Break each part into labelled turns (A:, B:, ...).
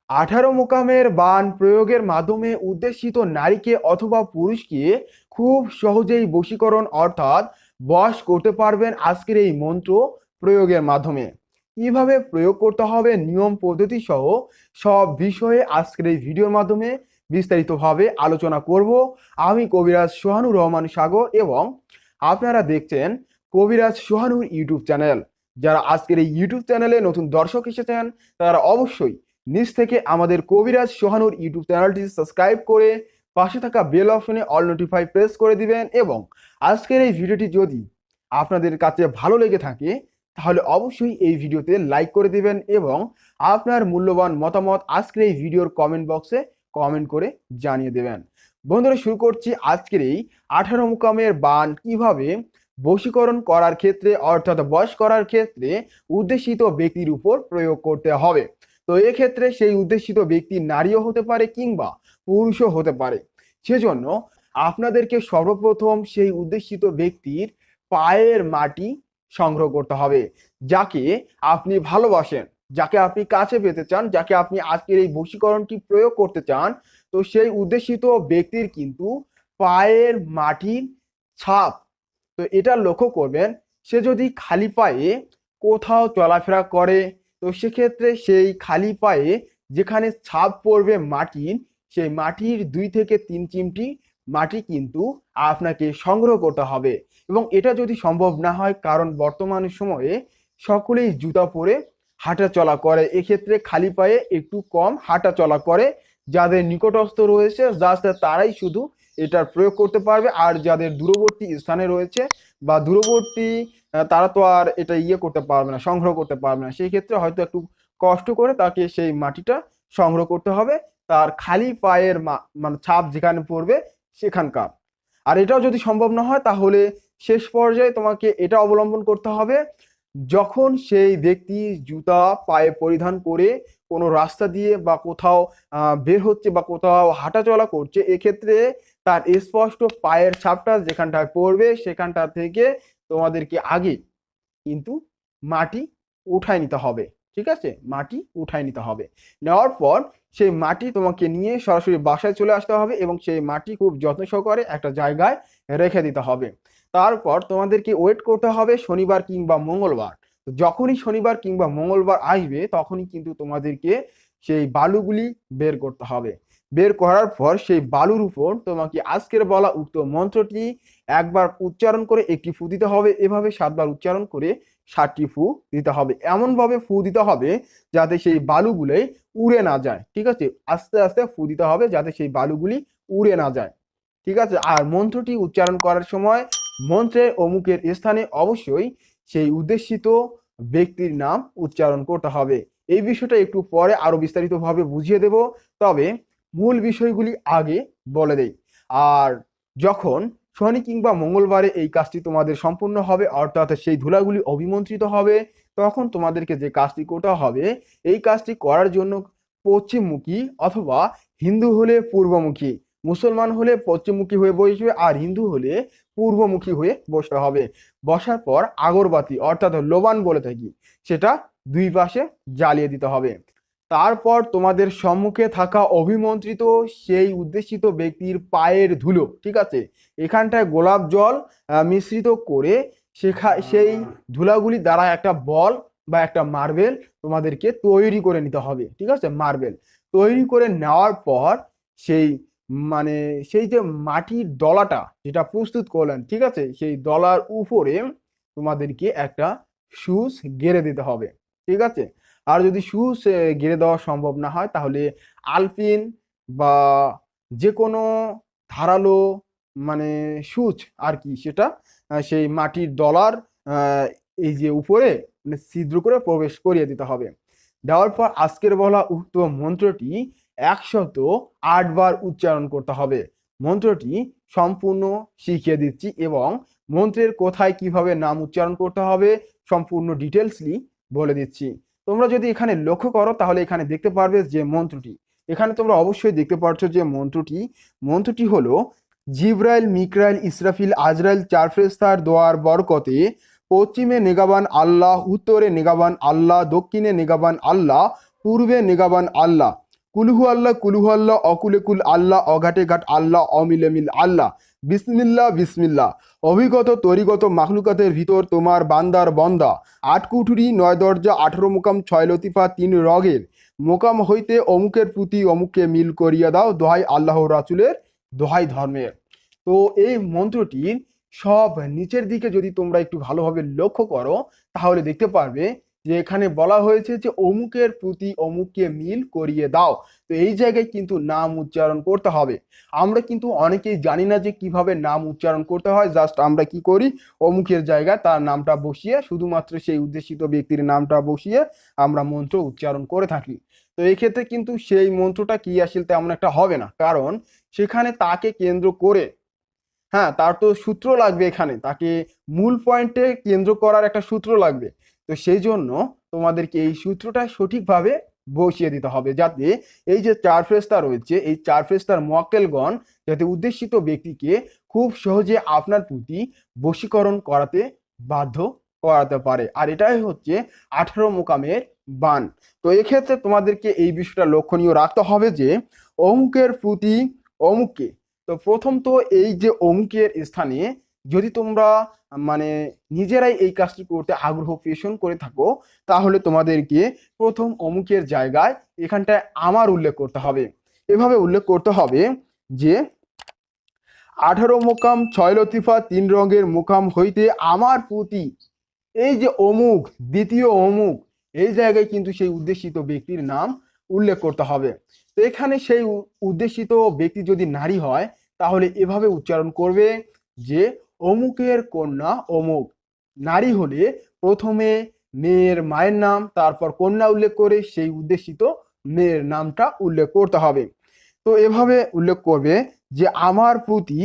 A: 18 মোকামের বাণ প্রয়োগের মাধ্যমে উদ্দেশিত নারীকে অথবা পুরুষকে খুব সহজেই বশীকরণ অর্থাৎ বশ করতে পারবেন আজকের এই মন্ত্র প্রয়োগের মাধ্যমে। কিভাবে প্রয়োগ করতে হবে, নিয়ম পদ্ধতি সহ সব বিষয়ে আজকের এই ভিডিওর মাধ্যমে বিস্তারিতভাবে আলোচনা করব। আমি কবিরাজ সোহানুর রহমান সাগর এবং আপনারা দেখছেন কবিরাজ সোহানুর ইউটিউব চ্যানেল। যারা আজকের এই ইউটিউব চ্যানেলে নতুন দর্শক এসেছেন তারা অবশ্যই নিচ থেকে আমাদের কবিরাজ সোহানুর ইউটিউব চ্যানেলটি সাবস্ক্রাইব করে পাশে থাকা বেল অপশনে অল নোটিফাই প্রেস করে দিবেন এবং আজকের এই ভিডিওটি যদি আপনাদের কাছে ভালো লেগে থাকে তাহলে অবশ্যই এই ভিডিওতে লাইক করে দিবেন এবং আপনার মূল্যবান মতামত আজকের এই ভিডিওর কমেন্ট বক্সে কমেন্ট করে জানিয়ে দেবেন। বন্ধুরা, শুরু করছি আজকের এই 18 মোকামের বাণ কিভাবে বশীকরণ করার ক্ষেত্রে অর্থাৎ বশ করার ক্ষেত্রে উদ্দেশিত ব্যক্তির উপর প্রয়োগ করতে হবে। তো এক্ষেত্রে সেই উদ্দেশিত ব্যক্তি নারীও হতে পারে কিংবা পুরুষও হতে পারে। সেজন্য আপনাদেরকে সর্বপ্রথম সেই উদ্দেশিত ব্যক্তির পায়ের মাটি সংগ্রহ করতে হবে। যাকে আপনি ভালোবাসেন, যাকে আপনি কাছে পেতে চান, যাকে আপনি আজকের এই বশীকরণটি প্রয়োগ করতে চান, তো সেই উদ্দেশিত ব্যক্তির কিন্তু পায়ের মাটির ছাপ, তো এটা লক্ষ্য করবেন। সে যদি খালি পায়ে কোথাও চলাফেরা করে তো সেক্ষেত্রে সেই খালি পায়ে যেখানে ছাপ পড়বে মাটির, সেই মাটির 2 থেকে 3 চিমটি মাটি কিন্তু আপনাকে সংগ্রহ করতে হবে। এবং এটা যদি সম্ভব না হয়, কারণ বর্তমান সময়ে সকলেই জুতা পরে হাঁটা চলা করে, এক্ষেত্রে খালি পায়ে একটু কম হাঁটা চলা করে। যাদের নিকটস্থ রয়েছে জাস্ট তারাই শুধু এটার প্রয়োগ করতে পারবে, আর যাদের দূরবর্তী স্থানে রয়েছে বা দূরবর্তী তারা তো আর এটা করতে পারবে না, সংগ্রহ করতে পারবে না। সেই ক্ষেত্রে হয়তো একটু কষ্ট করে তাকে সেই মাটিটা সংগ্রহ করতে হবে তার খালি পায়ের মানে ছাপ যেখানে পড়বে সেখানকার। আর এটাও যদি সম্ভব না হয় তাহলে শেষ পর্যায়ে তোমাকে এটা অবলম্বন করতে হবে, যখন সেই ব্যক্তি জুতা পায়ে পরিধান করে কোনো রাস্তা দিয়ে বা কোথাও বের হচ্ছে বা কোথাও হাঁটাচলা করছে, এক্ষেত্রে তার স্পষ্ট পায়ের ছাপটা যেখানটায় পড়বে সেখানটা থেকে তোমাদেরকে আগে কিন্তু মাটি উঠায় নিতে হবে। ঠিক আছে, মাটি উঠায় নিতে হবে। নেওয়ার পর সেই মাটি তোমাকে নিয়ে সরাসরি বাসায় চলে আসতে হবে এবং সেই মাটি খুব যত্ন সহকারে একটা জায়গায় রেখে দিতে হবে। তারপর তোমাদেরকে ওয়েট করতে হবে শনিবার কিংবা মঙ্গলবার। যখনই শনিবার কিংবা মঙ্গলবার আসবে তখনই কিন্তু তোমাদেরকে সেই বালুগুলি বের করতে হবে। বের করার পর সেই বালুর উপর তোমাকে আজকের বলা উক্ত মন্ত্রটি একবার উচ্চারণ করে একটি ফু দিতে হবে। এভাবে 7 বার উচ্চারণ করে 7টি ফু দিতে হবে। এমন ভাবে ফু দিতে হবে যাতে সেই বালুগুলোই উড়ে না যায়। ঠিক আছে, আস্তে আস্তে ফু দিতে হবে যাতে সেই বালুগুলি উড়ে না যায়। ঠিক আছে, আর মন্ত্রটি উচ্চারণ করার সময় মন্ত্রের অমুকের স্থানে অবশ্যই সেই উদ্দেশিত ব্যক্তির নাম উচ্চারণ করতে হবে। এই বিষয়টা একটু পরে আরো বিস্তারিতভাবে বুঝিয়ে দেব, তবে মূল বিষয়গুলি আগে বলে দেই। আর যখন শনি কিংবা মঙ্গলবারে এই কাজটি তোমাদের সম্পূর্ণ হবে অর্থাৎ সেই ধুলাগুলি অভিমন্ত্রিত হবে, তখন তোমাদেরকে যে কাজটি করতে হবে, এই কাজটি করার জন্য পশ্চিমমুখী অথবা হিন্দু হলে পূর্বমুখী, মুসলমান হলে পশ্চিমমুখী হয়ে বসবে আর হিন্দু হলে পূর্বমুখী হয়ে বসতে হবে। বসার পর আগরবাতি অর্থাৎ লোবান বলে থাকি, সেটা 2 পাশে জ্বালিয়ে দিতে হবে। তারপর তোমাদের সম্মুখে থাকা অভিমন্ত্রিত সেই উদ্দেশিত ব্যক্তির পায়ের ধুলো, ঠিক আছে, এখানটায় গোলাপ জল মিশ্রিত করে সেই ধুলাগুলি দ্বারা একটা বল বা একটা মার্বেল তোমাদেরকে তৈরি করে নিতে হবে। ঠিক আছে, মার্বেল তৈরি করে নেওয়ার পর সেই মানে সেই যে মাটির দলাটা যেটা প্রস্তুত করলেন, ঠিক আছে, সেই দলার উপরে তোমাদেরকে একটা সুচ গেড়ে দিতে হবে। ঠিক আছে, আর যদি সুচ গেড়ে দেওয়া সম্ভব না হয় তাহলে আলপিন বা যে কোনো ধারালো মানে সুচ আর কি, সেটা সেই মাটির দলার এই যে উপরে মানে ছিদ্র করে প্রবেশ করিয়ে দিতে হবে। দেওয়ার পর আজকের বলা উক্ত মন্ত্রটি 108 বার উচ্চারণ করতে হবে। মন্ত্রটি সম্পূর্ণ শিখিয়ে দিচ্ছি এবং মন্ত্রের কোথায় কিভাবে নাম উচ্চারণ করতে হবে সম্পূর্ণ ডিটেলসলি বলে দিচ্ছি। তোমরা যদি এখানে লক্ষ্য করো তাহলে এখানে দেখতে পারবে যে মন্ত্রটি, এখানে তোমরা অবশ্যই দেখতে পাচ্ছ যে মন্ত্রটি হলো জিব্রাইল মিকরাইল ইসরাফিল আজরাইল 4 ফেরেশতার দোয়ার বরকতে পশ্চিমে নেগাবান আল্লাহ, উত্তরে নেগাবান আল্লাহ, দক্ষিণে নেগাবান আল্লাহ, পূর্বে নেগাবান আল্লাহ, কুলহু আল্লাহ অকুলে কুল আল্লাহ অঘাটে ঘাট আল্লাহ অমিলে মিল আল্লাহ বিসমিল্লাহ বিসমিল্লাহ। অভিগত তরিগত মাখলুকাতের ভিতর তোমার বান্দার বন্দা, আট কুঠুরি 9 দরজা 18 মোকাম 6 লতিফা 3 রগের মোকাম হইতে অমুকের প্রতি অমুককে মিল করিয়া দাও, দোহাই আল্লাহ রাসূলের, দোহাই ধর্মের। তো এই মন্ত্রটির সব নিচের দিকে যদি তোমরা একটু ভালোভাবে লক্ষ্য করো তাহলে দেখতে পারবে যে এখানে বলা হয়েছে যে অমুকের প্রতি অমুককে মিল করিয়ে দাও। তো এই জায়গায় কিন্তু নাম উচ্চারণ করতে হবে। আমরা কিন্তু অনেকেই জানি না যে কিভাবে নাম উচ্চারণ করতে হয়, জাস্ট আমরা কি করি, অমুকের জায়গায় তার নামটা বসিয়ে শুধুমাত্র সেই উদ্দেশিত ব্যক্তির নামটা বসিয়ে আমরা মন্ত্র উচ্চারণ করে থাকি। তো এই ক্ষেত্রে কিন্তু সেই মন্ত্রটা ক্রিয়াশীল তেমন একটা হবে না, কারণ সেখানে তাকে কেন্দ্র করে, হ্যাঁ, তার তো সূত্র লাগবে, এখানে তাকে মূল পয়েন্টে কেন্দ্র করার একটা সূত্র লাগবে। তো সেই জন্য তোমাদেরকে এই সূত্রটা সঠিকভাবে বসিয়ে দিতে হবে, যাতে এই যে 4 ফেরেশতা রয়েছে, এই 4 ফেরেশতার মুয়াক্কেলগণ যাতে উদ্দেশিত ব্যক্তিকে খুব সহজে আপনার প্রতি বশীকরণ করাতে বাধ্য করাতে পারে। আর এটাই হচ্ছে 18 মোকামের বান। তো এক্ষেত্রে তোমাদেরকে এই বিষয়টা লক্ষণীয় রাখতে হবে যে অমুকের প্রতি অমুককে, তো প্রথম তো এই যে অমুকের স্থানে যদি তোমরা মানে নিজেরাই এই কাজটি করতে আগ্রহ পোষণ করে থাকো, তাহলে তোমাদেরকে প্রথম অমুকের জায়গায় এখানটায় আমার উল্লেখ করতে হবে। এভাবে উল্লেখ করতে হবে যে 18 মোকাম 6 লতিফা 3 রঙের মোকাম হইতে আমার প্রতি, এই যে অমুক, দ্বিতীয় অমুক, এই জায়গায় কিন্তু সেই উদ্দেশিত ব্যক্তির নাম উল্লেখ করতে হবে। তো এখানে সেই উদ্দেশিত ব্যক্তি যদি নারী হয় তাহলে এভাবে উচ্চারণ করবে যে অমুকের কন্যা অমুক। নারী হলে প্রথমে মেয়ের মায়ের নাম, তারপর কন্যা উল্লেখ করে সেই উদ্দেশিত মেয়ের নামটা উল্লেখ করতে হবে। তো এভাবে উল্লেখ করবে যে আমার প্রতি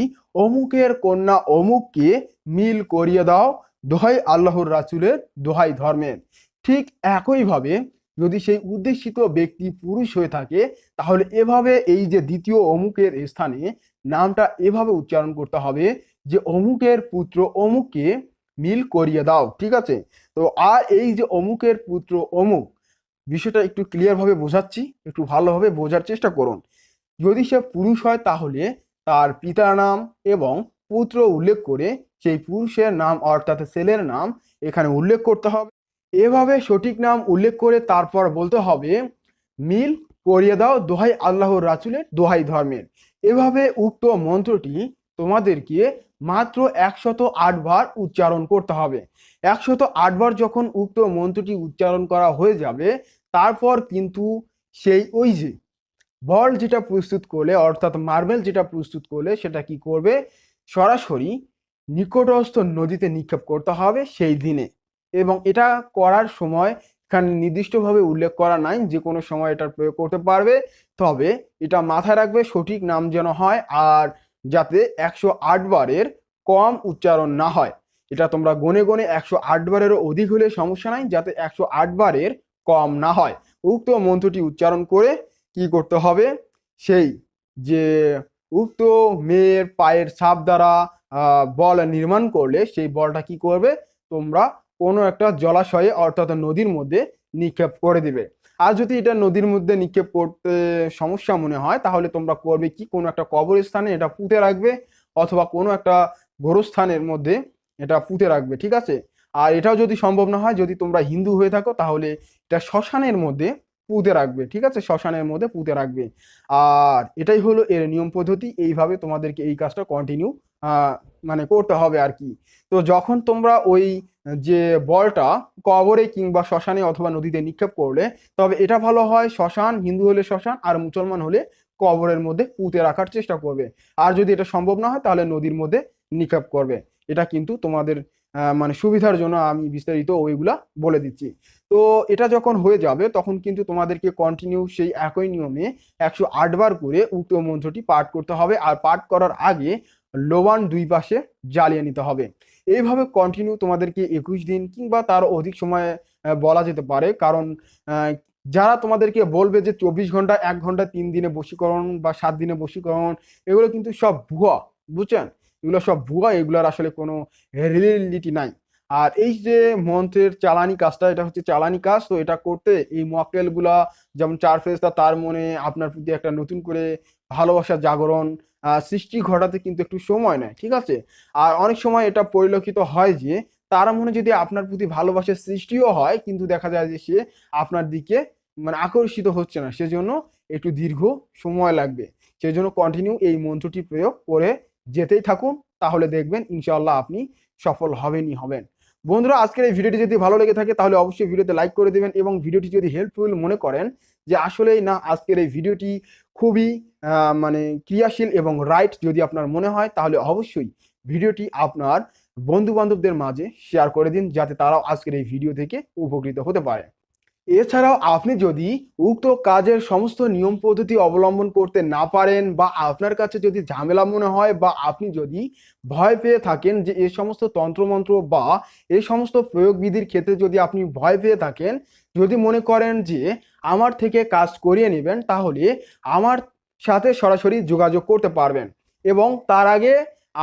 A: অমুকের কন্যা অমুককে মিল করিয়ে দাও, দোহাই আল্লাহর রাসূলের, দোহাই ধর্মের। ঠিক একইভাবে যদি সেই উদ্দেশিত ব্যক্তি পুরুষ হয়ে থাকে তাহলে এভাবে এই যে দ্বিতীয় অমুকের স্থানে নামটা এভাবে উচ্চারণ করতে হবে যে অমুকের পুত্র অমুককে মিল করিয়ে দাও। ঠিক আছে? তো আর এই যে অমুকের পুত্র অমুক, বিষয়টা একটু ক্লিয়ার ভাবে বোঝাচ্ছি, একটু ভালোভাবে বোঝার চেষ্টা করুন। যদি সে পুরুষ হয় তাহলে তার পিতার নাম এবং পুত্র উল্লেখ করে সেই পুরুষের নাম অর্থাৎ ছেলের নাম এখানে উল্লেখ করতে হবে। এভাবে সঠিক নাম উল্লেখ করে তারপর বলতে হবে মিল করিয়ে দাও, দোহাই আল্লাহর রাসূলের, দোহাই ধর্মের। এভাবে উক্ত মন্ত্রটি তোমাদেরকে মাত্র 108 বার উচ্চারণ করতে হবে। 108 বার যখন উক্ত মন্ত্রটি উচ্চারণ করা হয়ে যাবে, তারপর কিন্তু সেই ওই যে বল যেটা প্রস্তুত করলে অর্থাৎ মার্বেল যেটা প্রস্তুত করলে সেটা কি করবে, সরাসরি নিকটস্থ নদীতে নিক্ষেপ করতে হবে সেই দিনে। এবং এটা করার সময় এখানে নির্দিষ্টভাবে উল্লেখ করা নাই, যে কোনো সময় এটার প্রয়োগ করতে পারবে, তবে এটা মাথায় রাখবে সঠিক নাম যেন হয় আর যাতে 108 বারের কম উচ্চারণ না হয়। এটা তোমরা গনে গনে 108 বারেরও অধিক হলে সমস্যা নাই, যাতে 108 বারের কম না হয়। উক্ত মন্ত্রটি উচ্চারণ করে কি করতে হবে, সেই যে উক্ত মেয়ের পায়ের ছাপ দ্বারা বল নির্মাণ করলে সেই বলটা কি করবে, তোমরা কোনো একটা জলাশয়ে অর্থাৎ নদীর মধ্যে নিক্ষেপ করে দিবে। আর যদি এটা নদীর মধ্যে নিক্ষেপ করতে সমস্যা মনে হয় তাহলে তোমরা করবে কি, কোনো একটা কবরস্থানে এটা পুঁতে রাখবে অথবা কোনো একটা গোরস্থানের মধ্যে এটা পুঁতে রাখবে। ঠিক আছে? আর এটাও যদি সম্ভব না হয়, যদি তোমরা হিন্দু হয়ে থাকো তাহলে এটা শ্মশানের মধ্যে পুঁতে রাখবে। ঠিক আছে? শ্মশানের মধ্যে পুঁতে রাখবে। আর এটাই হলো এর নিয়ম পদ্ধতি। এইভাবে তোমাদেরকে এই কাজটা কন্টিনিউ মানে করতে হবে আর কি। তো যখন তোমরা ওই যে বলটা কবরে কিংবা শ্মশানে অথবা নদীতে নিক্ষেপ করলে, তবে এটা ভালো হয় শ্মশান, হিন্দু হলে শ্মশান আর মুসলমান হলে কবরের মধ্যে পুঁতে রাখার চেষ্টা করবে। আর যদি এটা সম্ভব না হয় তাহলে নদীর মধ্যে নিক্ষেপ করবে। এটা কিন্তু তোমাদের মানে সুবিধার জন্য আমি বিস্তারিত ওইগুলা বলে দিচ্ছি। তো এটা যখন হয়ে যাবে তখন কিন্তু তোমাদেরকে কন্টিনিউ সেই একই নিয়মে 108 বার করে উক্ত মন্ত্রটি পাঠ করতে হবে। আর পাঠ করার আগে লোবান 2 পাশে জ্বালিয়ে নিতে হবে। এইভাবে কন্টিনিউ তোমাদেরকে 21 দিন কিংবা তার অধিক সময় বলা যেতে পারে, কারণ যারা তোমাদেরকে বলবে যে 24 ঘন্টা, 1 ঘন্টা, 3 দিনে বশীকরণ বা 7 দিনে বশীকরণ, এগুলো কিন্তু সব ভুয়া, বুঝছেন? এগুলো সব ভুয়া, এগুলোর আসলে কোনো রিয়েলিটি নাই। আর এই যে মন্ত্রের চালানি কাজটা, এটা হচ্ছে চালানি কাজ। তো এটা করতে এই মক্কেলগুলা যেমন চার ফেরেশতা তার মনে আপনার প্রতি একটা নতুন করে ভালোবাসার জাগরণ সৃষ্টি ঘটাতে কিন্তু একটু সময় নেয়, ঠিক আছে। আর অনেক সময় এটা পরিলক্ষিত হয় যে তার মনে যদি আপনার প্রতি ভালোবাসার সৃষ্টিও হয়, কিন্তু দেখা যায় যে সে আপনার দিকে মানে আকর্ষিত হচ্ছে না, সেজন্য একটু দীর্ঘ সময় লাগবে। সেই জন্য কন্টিনিউ এই মন্ত্রটি প্রয়োগ করে যেতেই থাকুন, তাহলে দেখবেন ইনশাআল্লাহ আপনি সফল হবেনই হবেন। বন্ধুরা, আজকের এই ভিডিওটি যদি ভালো লেগে থাকে তাহলে অবশ্যই ভিডিওতে লাইক করে দেবেন, এবং ভিডিওটি যদি হেল্পফুল মনে করেন যে আসলেই না আজকের এই ভিডিওটি খুবই মানে ক্রিয়াশীল এবং রাইট যদি আপনার মনে হয়, তাহলে অবশ্যই ভিডিওটি আপনার বন্ধু বান্ধবদের মাঝে শেয়ার করে দিন, যাতে তারাও আজকের এই ভিডিও থেকে উপকৃত হতে পারে। এছাড়াও আপনি যদি উক্ত কাজের সমস্ত নিয়ম পদ্ধতি অবলম্বন করতে না পারেন, বা আপনার কাছে যদি ঝামেলা মনে হয়, বা আপনি যদি ভয় পেয়ে থাকেন যে এই সমস্ত তন্ত্রমন্ত্র বা এই সমস্ত প্রয়োগ বিধির ক্ষেত্রে যদি আপনি ভয় পেয়ে থাকেন, যদি মনে করেন যে আমার থেকে কাজ করিয়ে নেবেন, তাহলে আমার সাথে সরাসরি যোগাযোগ করতে পারবেন। এবং তার আগে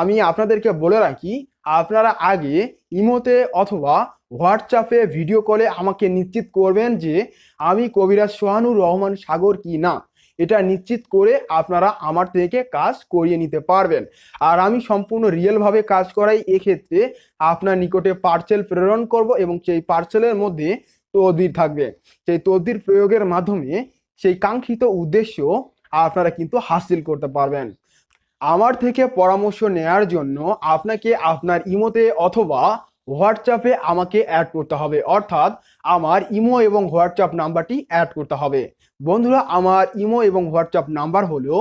A: আমি আপনাদেরকে বলে রাখি, আপনারা আগে ইমোতে অথবা হোয়াটসঅ্যাপে ভিডিও কলে আমাকে নিশ্চিত করবেন যে আমি কবিরাজ সোহানুর রহমান সাগর কি না, এটা নিশ্চিত করে আপনারা আমার থেকে কাজ করিয়ে নিতে পারবেন। আর আমি সম্পূর্ণ রিয়েলভাবে কাজ করাই। এক্ষেত্রে আপনার নিকটে পার্সেল প্রেরণ করব, এবং সেই পার্সেলের মধ্যে তদবির থাকবে। সেই তদবির প্রয়োগের মাধ্যমে সেই কাঙ্ক্ষিত উদ্দেশ্য আপনারা কিন্তু হাসিল করতে পারবেন। আমার থেকে পরামর্শ নেয়ার জন্য আপনাকে আপনার ইমোতে অথবা হোয়াটসঅ্যাপে আমাকে অ্যাড করতে হবে, অর্থাৎ আমার ইমো এবং হোয়াটসঅ্যাপ নাম্বারটি অ্যাড করতে হবে। বন্ধুরা, আমার ইমো এবং হোয়াটসঅ্যাপ নাম্বার হলো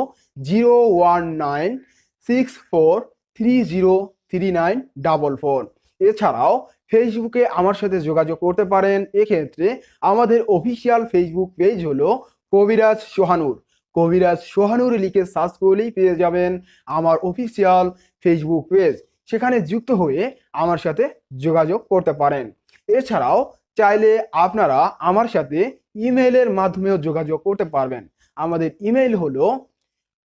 A: 01964303944। এছাড়াও ফেসবুকে আমার সাথে যোগাযোগ করতে পারেন। এক্ষেত্রে আমাদের অফিসিয়াল ফেসবুক পেজ হলো কবিরাজ সোহানুর। কবিরাজ সোহানুর লিখে সার্চ করলেই পেয়ে যাবেন আমার অফিসিয়াল ফেসবুক পেজ। সেখানে যুক্ত হয়ে আমার সাথে যোগাযোগ করতে পারেন। এছাড়াও চাইলে আপনারা আমার সাথে ইমেইলের মাধ্যমেও যোগাযোগ করতে পারবেন। আমাদের ইমেইল হলো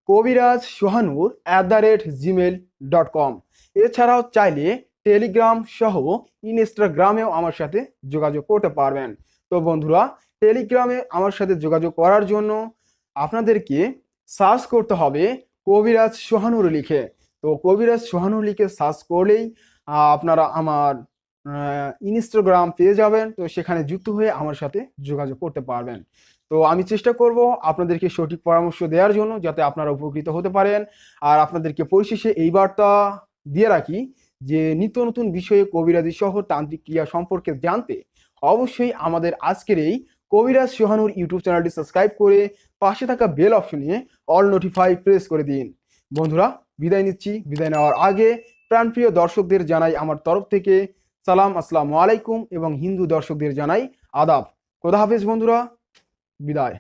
A: কবিরাজসোহানুর@gmail.com। এছাড়াও চাইলে টেলিগ্রাম সহ ইনস্টাগ্রামেও আমার সাথে যোগাযোগ করতে পারবেন। তো বন্ধুরা, টেলিগ্রামে আমার সাথে যোগাযোগ করার জন্য আপনাদেরকে সার্চ করতে হবে কবিরাজ সোহানুর লিখে। তো কবিরাজ সোহানুর লিখে সার্চ করলেই আপনারা আমার ইনস্টাগ্রাম পেয়ে যাবেন। তো সেখানে যুক্ত হয়ে আমার সাথে যোগাযোগ করতে পারবেন। তো আমি চেষ্টা করব আপনাদেরকে সঠিক পরামর্শ দেওয়ার জন্য, যাতে আপনারা উপকৃত হতে পারেন। আর আপনাদেরকে পরিশেষে এই বার্তা দিয়ে রাখি যে নিত্য নতুন বিষয়ে কবিরাজি সহ তান্ত্রিক ক্রিয়া সম্পর্কে জানতে অবশ্যই আমাদের আজকের এই কবিরাজ সোহানুর ইউটিউব চ্যানেলটি সাবস্ক্রাইব করে পাশে থাকা বেল অপশনে অল নোটিফাই প্রেস করে দিন। বন্ধুরা, বিদায় নিচ্ছি। বিদায় নেওয়ার আগে প্রাণপ্রিয় দর্শকদের জানাই আমার তরফ থেকে সালাম, আসসালামু আলাইকুম, এবং হিন্দু দর্শকদের জানাই আদাব। খোদা হাফেজ বন্ধুরা, বিদায়।